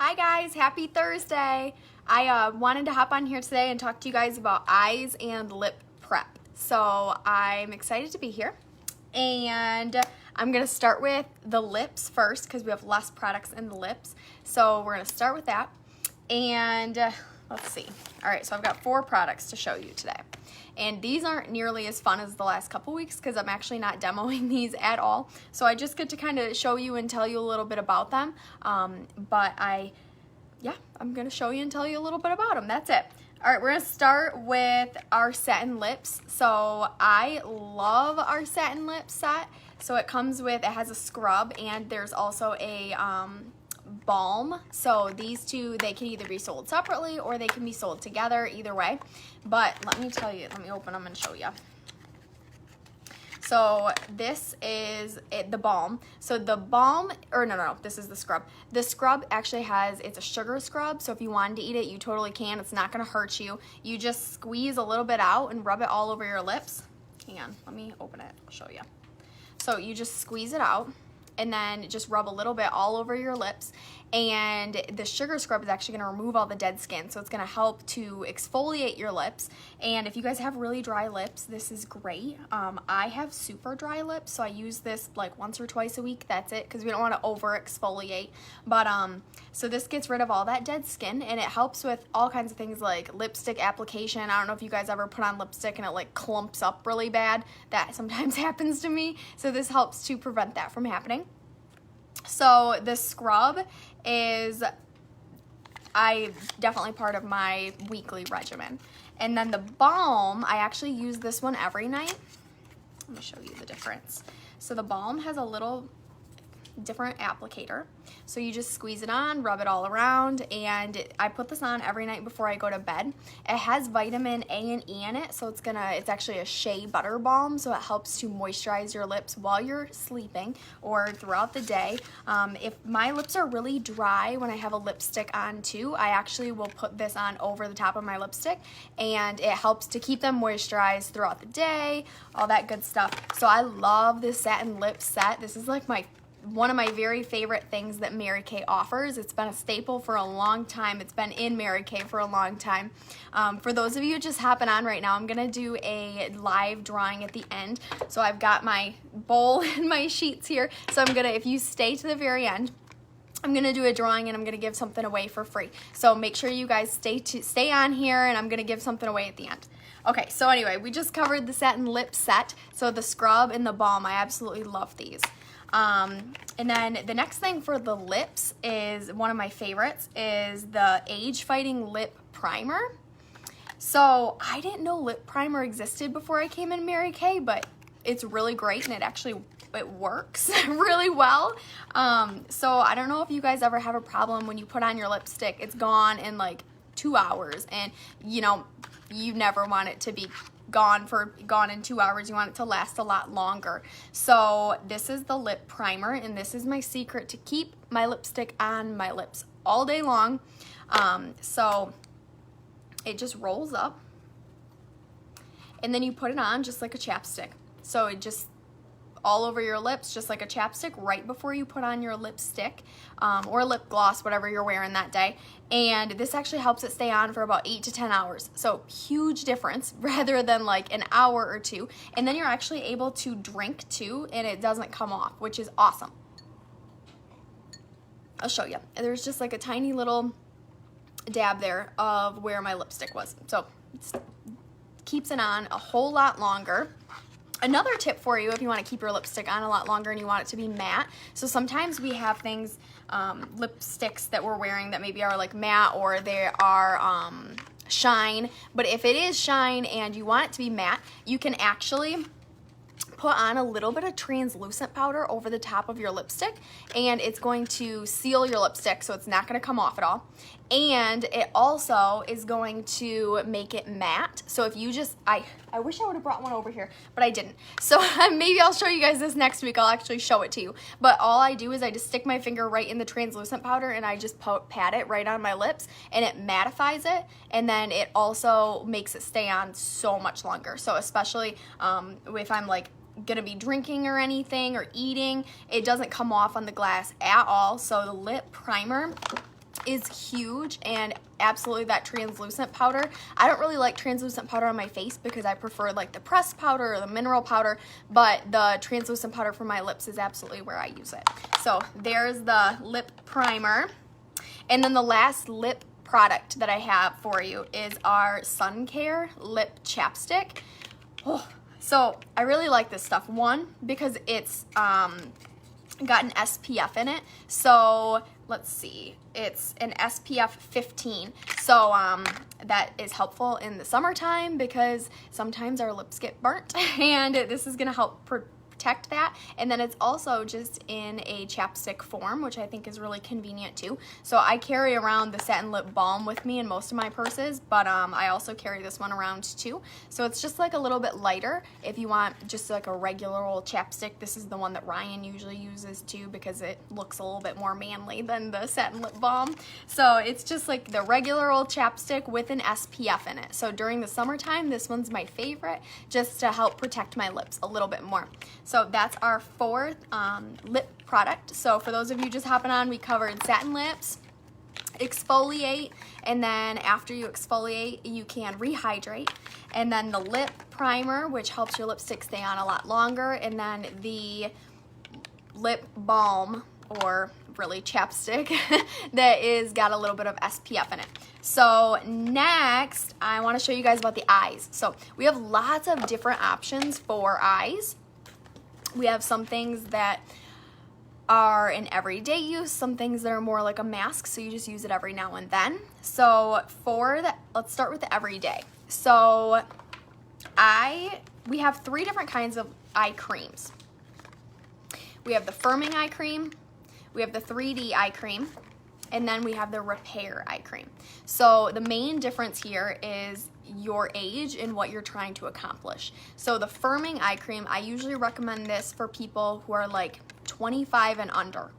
Hi guys, happy Thursday. I wanted to hop on here today and talk to you guys about eyes and lip prep. So I'm excited to be here. And I'm gonna start with the lips first because we have less products in the lips. So we're gonna start with that. And let's see. All right, so I've got 4 products to show you today. And these aren't nearly as fun as the last couple weeks because I'm actually not demoing these at all. So I just get to kind of show you and tell you a little bit about them. I'm gonna show you and tell you a little bit about them. That's it. All right, we're gonna start with our satin lips. So I love our satin lip set. So it has a scrub and there's also a balm. So these two, they can either be sold separately or they can be sold together, either way. But let me tell you, let me open them and show you. So this is the balm. So the balm, or no, this is the scrub. The scrub actually it's a sugar scrub. So if you wanted to eat it, you totally can. It's not gonna hurt you. You just squeeze a little bit out and rub it all over your lips. Hang on, let me open it, I'll show you. So you just squeeze it out and then just rub a little bit all over your lips. And the sugar scrub is actually gonna remove all the dead skin. So it's gonna help to exfoliate your lips. And if you guys have really dry lips, this is great. I have super dry lips, so I use this like once or twice a week, that's it, because we don't wanna over exfoliate. But so this gets rid of all that dead skin and it helps with all kinds of things like lipstick application. I don't know if you guys ever put on lipstick and it like clumps up really bad. That sometimes happens to me. So this helps to prevent that from happening. So the scrub is definitely part of my weekly regimen. And then the balm, I actually use this one every night. Let me show you the difference. So the balm has a little different applicator. So you just squeeze it on, rub it all around, and I put this on every night before I go to bed. It has vitamin A and E in it, so it's actually a shea butter balm, so it helps to moisturize your lips while you're sleeping or throughout the day. If my lips are really dry when I have a lipstick on too, I actually will put this on over the top of my lipstick, and it helps to keep them moisturized throughout the day, all that good stuff. So I love this satin lip set. This is like one of my very favorite things that Mary Kay offers. It's been a staple for a long time. It's been in Mary Kay for a long time. For those of you just hopping on right now, I'm gonna do a live drawing at the end. So I've got my bowl and my sheets here. So if you stay to the very end, I'm gonna do a drawing and I'm gonna give something away for free. So make sure you guys stay on here and I'm gonna give something away at the end. Okay, so anyway, we just covered the satin lip set. So the scrub and the balm, I absolutely love these. And then the next thing for the lips is one of my favorites is the Age Fighting Lip Primer. So I didn't know lip primer existed before I came in Mary Kay, but it's really great and it works really well. So I don't know if you guys ever have a problem when you put on your lipstick, it's gone in like 2 hours, and you never want it to be gone in 2 hours. You want it to last a lot longer. So this is the lip primer, and this is my secret to keep my lipstick on my lips all day long. So it just rolls up and then you put it on just like a chapstick. So it just all over your lips, just like a chapstick, right before you put on your lipstick or lip gloss, whatever you're wearing that day. And this actually helps it stay on for about 8 to 10 hours. So huge difference rather than like an hour or 2. And then you're actually able to drink too, and it doesn't come off, which is awesome. I'll show you. There's just like a tiny little dab there of where my lipstick was. So it keeps it on a whole lot longer. Another tip for you if you want to keep your lipstick on a lot longer and you want it to be matte. So sometimes we have things, lipsticks that we're wearing that maybe are like matte or they are shine. But if it is shine and you want it to be matte, you can actually put on a little bit of translucent powder over the top of your lipstick, and it's going to seal your lipstick so it's not going to come off at all. And it also is going to make it matte. So if you just, I wish I would have brought one over here, but I didn't. So maybe I'll show you guys this next week. I'll actually show it to you. But all I do is I just stick my finger right in the translucent powder and I just pat it right on my lips, and it mattifies it. And then it also makes it stay on so much longer. So especially if I'm like gonna be drinking or anything or eating, it doesn't come off on the glass at all. So the lip primer is huge, and absolutely that translucent powder. I don't really like translucent powder on my face because I prefer like the pressed powder or the mineral powder, but the translucent powder for my lips is absolutely where I use it. So there's the lip primer. And then the last lip product that I have for you is our Sun Care lip chapstick. Oh, so I really like this stuff. One, because it's got an SPF in it. So let's see, it's an SPF 15. So that is helpful in the summertime because sometimes our lips get burnt, and this is gonna help protect that. And then it's also just in a chapstick form, which I think is really convenient too. So I carry around the Satin Lip Balm with me in most of my purses, but I also carry this one around too. So it's just like a little bit lighter. If you want just like a regular old chapstick, this is the one that Ryan usually uses too because it looks a little bit more manly than the Satin Lip Balm. So it's just like the regular old chapstick with an SPF in it. So during the summertime, this one's my favorite just to help protect my lips a little bit more. So that's our fourth lip product. So for those of you just hopping on, we covered satin lips, exfoliate, and then after you exfoliate, you can rehydrate. And then the lip primer, which helps your lipstick stay on a lot longer. And then the lip balm, or really chapstick, that is got a little bit of SPF in it. So next, I want to show you guys about the eyes. So we have lots of different options for eyes. We have some things that are in everyday use, some things that are more like a mask, so you just use it every now and then. So let's start with the everyday. So we have 3 different kinds of eye creams. We have the firming eye cream, we have the 3D eye cream, and then we have the repair eye cream. So the main difference here is your age and what you're trying to accomplish. So the firming eye cream, I usually recommend this for people who are like 25 and under.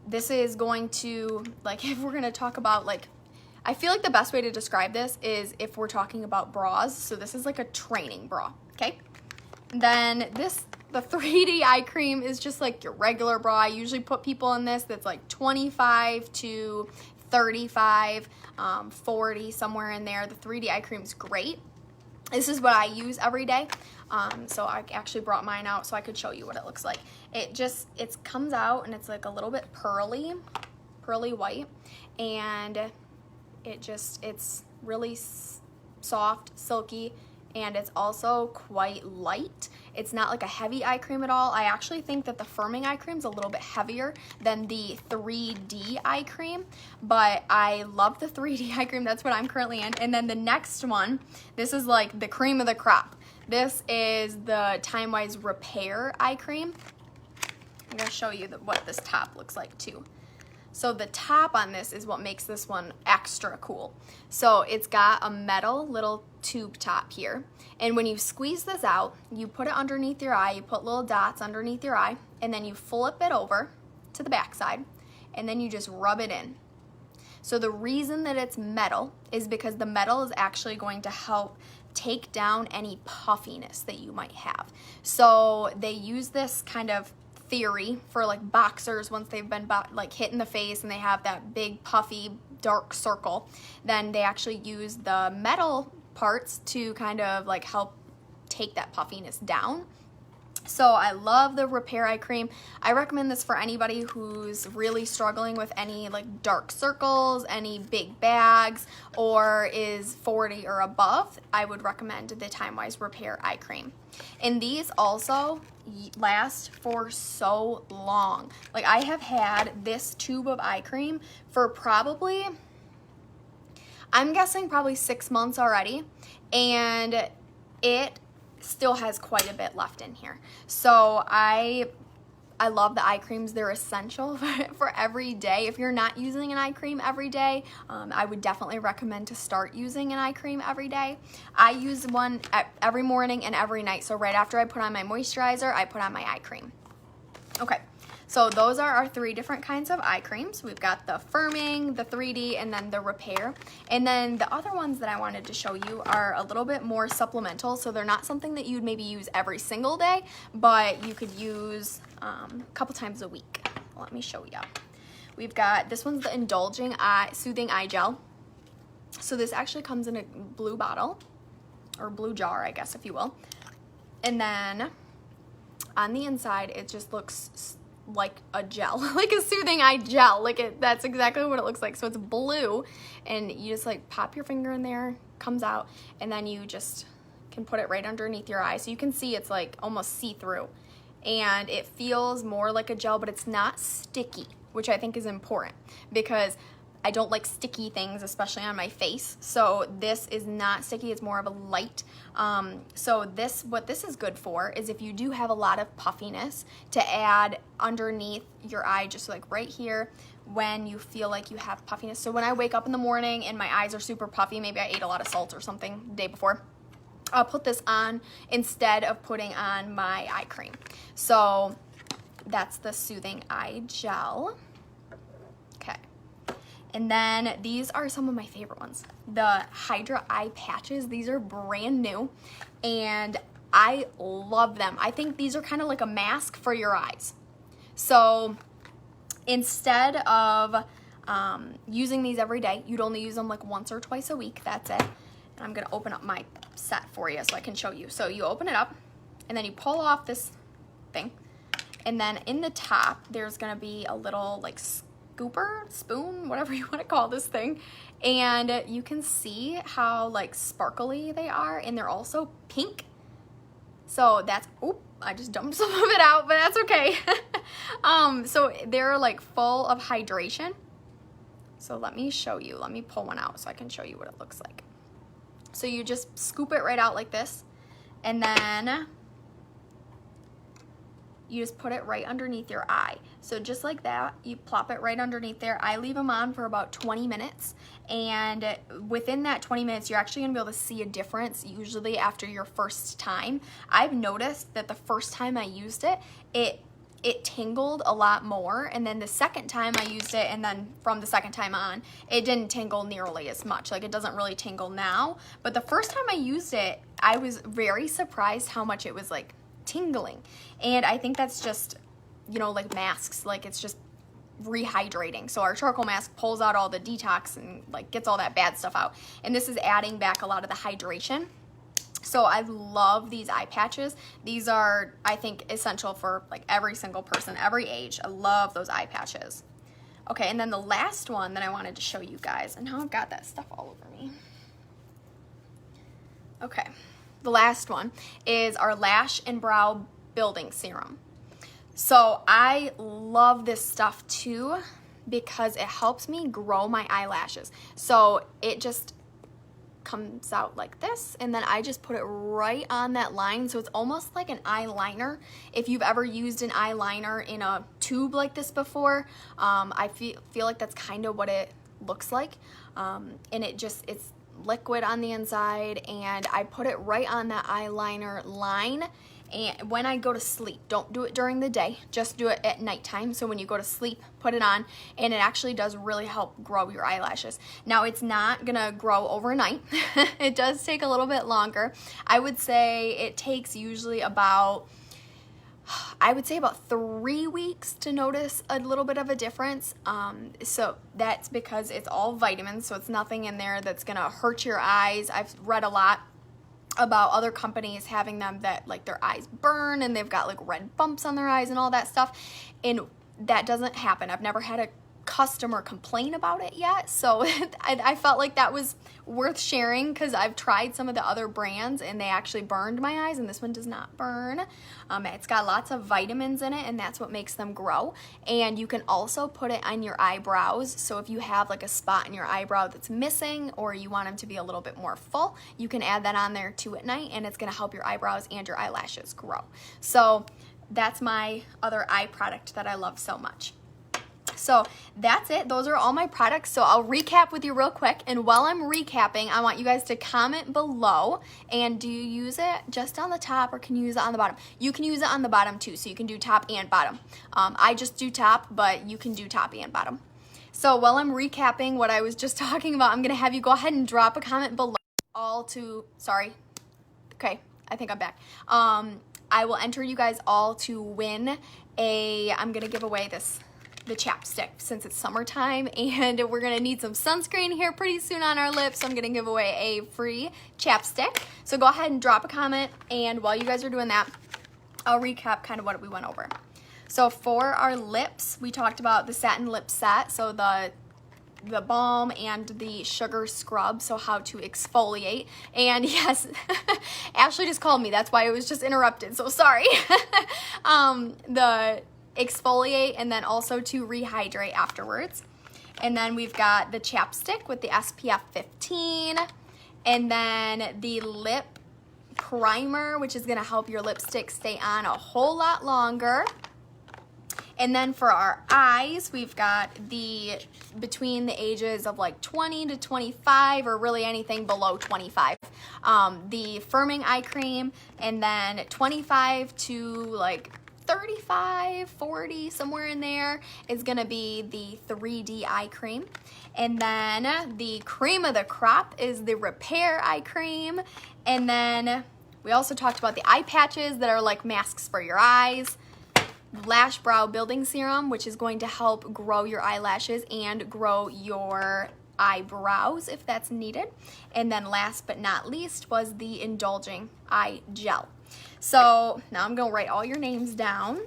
This is going to, like, if we're gonna talk about, like, I feel like the best way to describe this is if we're talking about bras. So this is like a training bra, okay? Then the 3D eye cream is just like your regular bra. I usually put people in this that's like 25 to 35, 40, somewhere in there. The 3D eye cream is great. This is what I use every day. So I actually brought mine out so I could show you what it looks like. It comes out and it's like a little bit pearly white, and it's really soft, silky, and it's also quite light. It's not like a heavy eye cream at all. I actually think that the firming eye cream is a little bit heavier than the 3D eye cream, but I love the 3D eye cream. That's what I'm currently in. And then the next one, this is like the cream of the crop. This is the Time Wise Repair eye cream. I'm gonna show you what this top looks like too. So the top on this is what makes this one extra cool. So it's got a metal little tube top here. And when you squeeze this out, you put it underneath your eye, you put little dots underneath your eye, and then you flip it over to the back side, and then you just rub it in. So the reason that it's metal is because the metal is actually going to help take down any puffiness that you might have. So they use this kind of theory for like boxers once they've been like hit in the face and they have that big puffy dark circle, then they actually use the metal parts to kind of like help take that puffiness down. So I love the Repair eye cream. I recommend this for anybody who's really struggling with any like dark circles, any big bags, or is 40 or above. I would recommend the Time Wise Repair eye cream. And these also last for so long. Like I have had this tube of eye cream for probably, I'm guessing probably 6 months already, and it still has quite a bit left in here. So I love the eye creams. They're essential for every day. If you're not using an eye cream every day, I would definitely recommend to start using an eye cream every day. I use one every morning and every night. So right after I put on my moisturizer, I put on my eye cream. Okay, so those are our 3 different kinds of eye creams. We've got the firming, the 3D, and then the repair. And then the other ones that I wanted to show you are a little bit more supplemental. So they're not something that you'd maybe use every single day, but you could use a couple times a week. Let me show you. We've got, this one's the Indulging Eye Soothing Eye Gel. So this actually comes in a blue bottle, or blue jar, I guess, if you will. And then on the inside, it just looks like a gel, like a soothing eye gel. That's exactly what it looks like. So it's blue, and you just like pop your finger in there, comes out, and then you just can put it right underneath your eye. So you can see it's like almost see-through. And it feels more like a gel, but it's not sticky, which I think is important because I don't like sticky things, especially on my face. So this is not sticky, it's more of a light. So what this is good for is if you do have a lot of puffiness, to add underneath your eye, just like right here, when you feel like you have puffiness. So when I wake up in the morning and my eyes are super puffy, maybe I ate a lot of salt or something the day before, I'll put this on instead of putting on my eye cream. So that's the Soothing Eye Gel. Okay. And then these are some of my favorite ones. The Hydra Eye Patches. These are brand new and I love them. I think these are kind of like a mask for your eyes. So instead of using these every day, you'd only use them like once or twice a week. That's it. And I'm gonna open up my set for you so I can show you. So you open it up and then you pull off this thing. And then in the top, there's gonna be a little like scooper, spoon, whatever you wanna call this thing. And you can see how like sparkly they are, and they're also pink. So that's, oop, I just dumped some of it out, but that's okay. So they're like full of hydration. So let me show you, let me pull one out so I can show you what it looks like. So you just scoop it right out like this, and then you just put it right underneath your eye. So just like that, you plop it right underneath there. I leave them on for about 20 minutes, and within that 20 minutes, you're actually gonna be able to see a difference usually after your first time. I've noticed that the first time I used it, it tingled a lot more, and then the second time I used it, and then from the second time on, it didn't tingle nearly as much. Like, it doesn't really tingle now, but the first time I used it, I was very surprised how much it was like tingling. And I think that's just, you know, like masks, like it's just rehydrating. So our charcoal mask pulls out all the detox and like gets all that bad stuff out, and this is adding back a lot of the hydration. So I love these eye patches. These are, I think, essential for like every single person, every age. I love those eye patches. Okay, and then the last one that I wanted to show you guys, and now I've got that stuff all over me. Okay, the last one is our Lash and Brow Building Serum. So I love this stuff too because it helps me grow my eyelashes. So it just comes out like this, and then I just put it right on that line, so it's almost like an eyeliner. If you've ever used an eyeliner in a tube like this before, I feel like that's kind of what it looks like, and it's liquid on the inside, and I put it right on that eyeliner line. And when I go to sleep, don't do it during the day, just do it at nighttime. So when you go to sleep, put it on, and it actually does really help grow your eyelashes. Now, it's not gonna grow overnight. It does take a little bit longer. I would say it takes usually about 3 weeks to notice a little bit of a difference. So that's because it's all vitamins, so it's nothing in there that's gonna hurt your eyes. I've read a lot about other companies having them that like their eyes burn and they've got like red bumps on their eyes and all that stuff, and that doesn't happen. I've never had a customer complain about it yet, so I felt like that was worth sharing because I've tried some of the other brands and they actually burned my eyes, and this one does not burn. It's got lots of vitamins in it, and that's what makes them grow. And you can also put it on your eyebrows, so if you have like a spot in your eyebrow that's missing or you want them to be a little bit more full, you can add that on there too at night, and it's going to help your eyebrows and your eyelashes grow. So that's my other eye product that I love so much. So that's it. Those are all my products. So I'll recap with you real quick. And while I'm recapping, I want you guys to comment below. And do you use it just on the top, or can you use it on the bottom? You can use it on the bottom too. So you can do top and bottom. I just do top, but you can do top and bottom. So while I'm recapping what I was just talking about, I'm going to have you go ahead and drop a comment below. Okay, I think I'm back. I will enter you guys all to win I'm going to give away this the chapstick since it's summertime and we're gonna need some sunscreen here pretty soon on our lips. So I'm gonna give away a free chapstick. So go ahead and drop a comment, and while you guys are doing that, I'll recap kind of what we went over. So for our lips, we talked about the satin lip set, so the balm and the sugar scrub, so how to exfoliate. And yes, Ashley just called me, that's why it was just interrupted, so sorry. The exfoliate and then also to rehydrate afterwards. And then we've got the chapstick with the SPF 15, and then the lip primer, which is gonna help your lipstick stay on a whole lot longer. And then for our eyes, we've got the between the ages of like 20 to 25, or really anything below 25. The firming eye cream, and then 25 to like 35, 40, somewhere in there is gonna be the 3D eye cream. And then the cream of the crop is the repair eye cream. And then we also talked about the eye patches that are like masks for your eyes. Lash brow building serum, which is going to help grow your eyelashes and grow your eyebrows if that's needed. And then last but not least was the indulging eye gel. So now I'm gonna write all your names down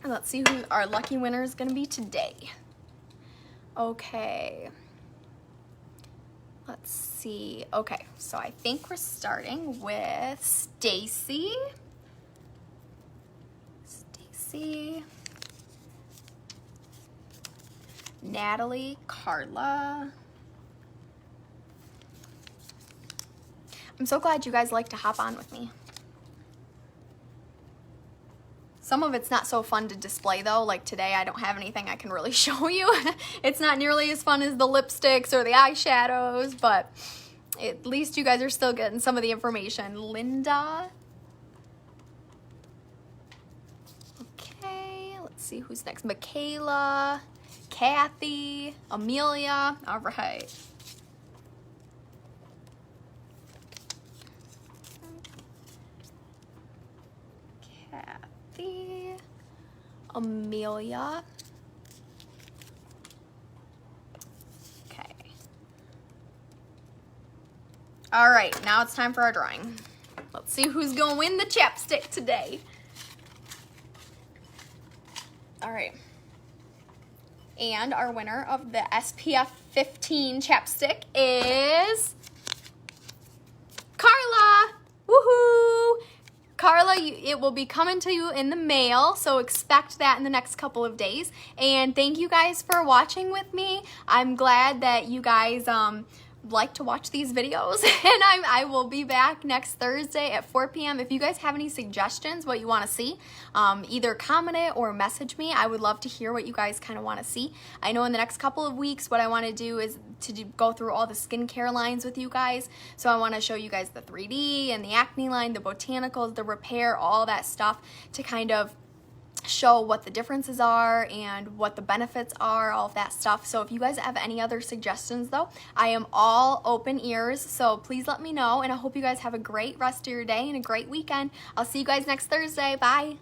and let's see who our lucky winner is gonna be today. Okay, let's see. Okay, so I think we're starting with Stacy. Natalie, Carla. I'm so glad you guys like to hop on with me. Some of it's not so fun to display though, like today I don't have anything I can really show you. It's not nearly as fun as the lipsticks or the eyeshadows, but at least you guys are still getting some of the information. Linda. Let's see who's next. Michaela, Kathy, Amelia. All right. Kathy, Amelia. Okay. All right, now it's time for our drawing. Let's see who's gonna win the chapstick today. All right, and our winner of the SPF 15 chapstick is Carla. Woohoo! Carla, it will be coming to you in the mail, so expect that in the next couple of days. And thank you guys for watching with me. I'm glad that you guys like to watch these videos, and I will be back next Thursday at 4 p.m. If you guys have any suggestions what you want to see, either comment it or message me. I would love to hear what you guys kind of want to see. I know in the next couple of weeks what I want to do is to go through all the skincare lines with you guys. So I want to show you guys the 3D and the acne line, the botanicals, the repair, all that stuff to kind of show what the differences are and what the benefits are, all of that stuff. So if you guys have any other suggestions though, I am all open ears, so please let me know, and I hope you guys have a great rest of your day and a great weekend. I'll see you guys next Thursday. Bye.